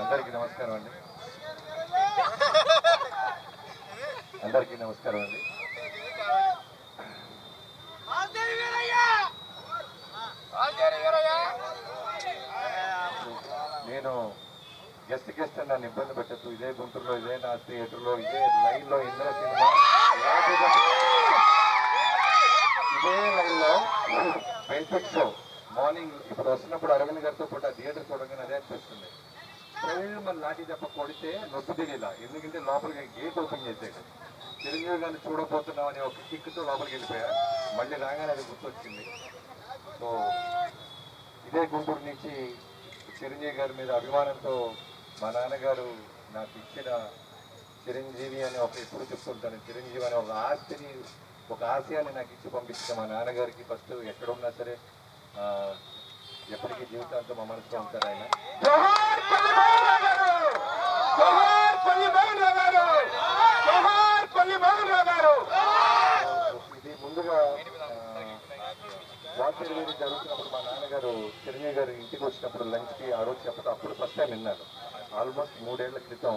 అందరికీ నమస్కారం అండి. అందరికీ నమస్కారం అండి. నేను గెస్ట్ నన్ను ఇబ్బంది పెట్టద్దు. ఇదే గుంటూరులో, ఇదే నా థియేటర్లో, ఇదే లైన్లో, ఇంద్ర సినిమా ఇదే లైన్లో బెనిఫిట్ షో మార్నింగ్ ఇప్పుడు వస్తున్నప్పుడు అరవింద్ గారితో పాటు ఆ థియేటర్ చూడగానే అదే అనిపిస్తుంది. మన లాఠీ చెప్ప కొడితే నొప్పి తెలియదా, ఎందుకంటే లోపలికి గేట్ ఓపెన్ చేసాడు. చిరంజీవి గారిని చూడబోతున్నాం అని ఒక కిక్తో లోపలికి వెళ్ళిపోయా. మళ్ళీ రాగానే అది గుర్తొచ్చింది. సో ఇదే గుంటూరు నుంచి చిరంజీవి గారి మీద అభిమానంతో మా నాన్నగారు నాకు ఇచ్చిన చిరంజీవి అని ఎప్పుడు చెప్తుంటాను. చిరంజీవి అనే ఒక ఆస్తిని, ఒక ఆశయాన్ని నాకు ఇచ్చి పంపించిన మా నాన్నగారికి ఫస్ట్ ఎక్కడున్నా సరే ఎప్పటికీ జీవితాంతం మా మనసులో ఉంటారు ఆయన. ఇది ముందుగా వాటర్ మీద జరుగుతున్నప్పుడు మా నాన్నగారు చిరంజీవి గారు ఇంటికి వచ్చినప్పుడు లంచ్కి ఆ రోజు చెప్పడం అప్పుడు ఫస్ట్ టైం విన్నాను. ఆల్మోస్ట్ 3 ఏళ్ల క్రితం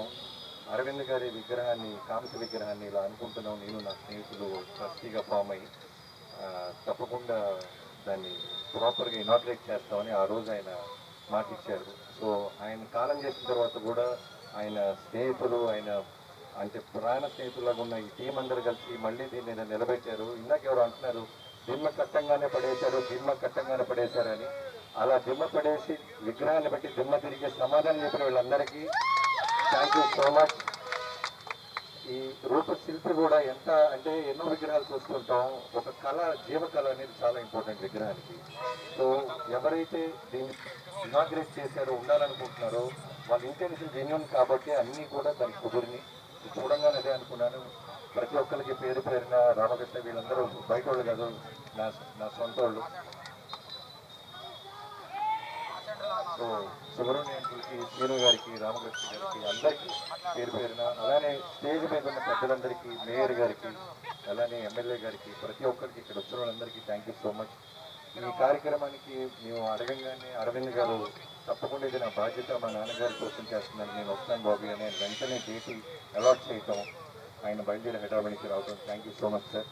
అరవింద్ గారి విగ్రహాన్ని, కాంస్య విగ్రహాన్ని ఇలా అనుకుంటున్నాం నేను నా స్నేహితులు ట్రస్టీగా ఫామ్ అయ్యి తప్పకుండా దాన్ని ప్రాపర్గా ఇనాగ్రేట్ చేస్తామని ఆ రోజు ఆయన మాట ఇచ్చారు. సో ఆయన కాలం చేసిన తర్వాత కూడా ఆయన స్నేహితులు, ఆయన అంటే పురాణ స్నేహితులాగా ఉన్న ఈ టీం అందరూ కలిసి మళ్ళీ దీన్ని నిలబెట్టారు. ఇందాక ఎవరు అంటున్నారు దిమ్మ కట్టంగానే పడేశారని. అలా దిమ్మ పడేసి విగ్రహాన్ని బట్టి దిమ్మ తిరిగే సమాధానం చెప్పిన వీళ్ళందరికీ థ్యాంక్ యూ సో మచ్. ఈ రూపశిల్పి కూడా ఎంత అంటే ఎన్నో విగ్రహాలు చూస్తుంటాం, ఒక కళ, జీవకళ అనేది చాలా ఇంపార్టెంట్ విగ్రహానికి. సో ఎవరైతే దీన్ని ఇనాగ్రేట్ చేశారో, ఉండాలనుకుంటున్నారో వాళ్ళ ఇంటెన్షన్ జెన్యూన్ కాబట్టి అన్నీ కూడా దానికి కుదిరిని చూడంగానే అదే అనుకున్నాను. ప్రతి ఒక్కరికి పేరు పేరున రామకృష్ణ వీళ్ళందరూ బయట వాళ్ళు కాదు, నా సొంత వాళ్ళు. సో సుబ్రహ్మణ్యంకి, శ్రీను గారికి, రామకృష్ణ గారికి అందరికీ పేరు పేరున, అలానే స్టేజ్ మీద ఉన్న పెద్దలందరికీ, మేయర్ గారికి, అలానే ఎమ్మెల్యే గారికి, ప్రతి ఒక్కరికి ఇక్కడ వచ్చిన వాళ్ళందరికీ థ్యాంక్ యూ సో మచ్. ఈ కార్యక్రమానికి మేము అడగంగానే అరవింద్ గారు తప్పకుండా ఇది నా బాధ్యత, మా నాన్నగారి కోసం చేస్తున్నాను, నేను వస్తాను బాబు అని వెంటనే డేట్ అలాట్ చేయటం, ఆయన బయలుదేరి హైదరాబాద్కి రావడం. Thank you so much sir,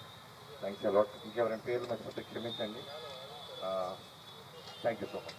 thanks a lot. ఇంకెవరైనా పేర్లు మర్చిపోతే క్షమించండి. Thank you so much.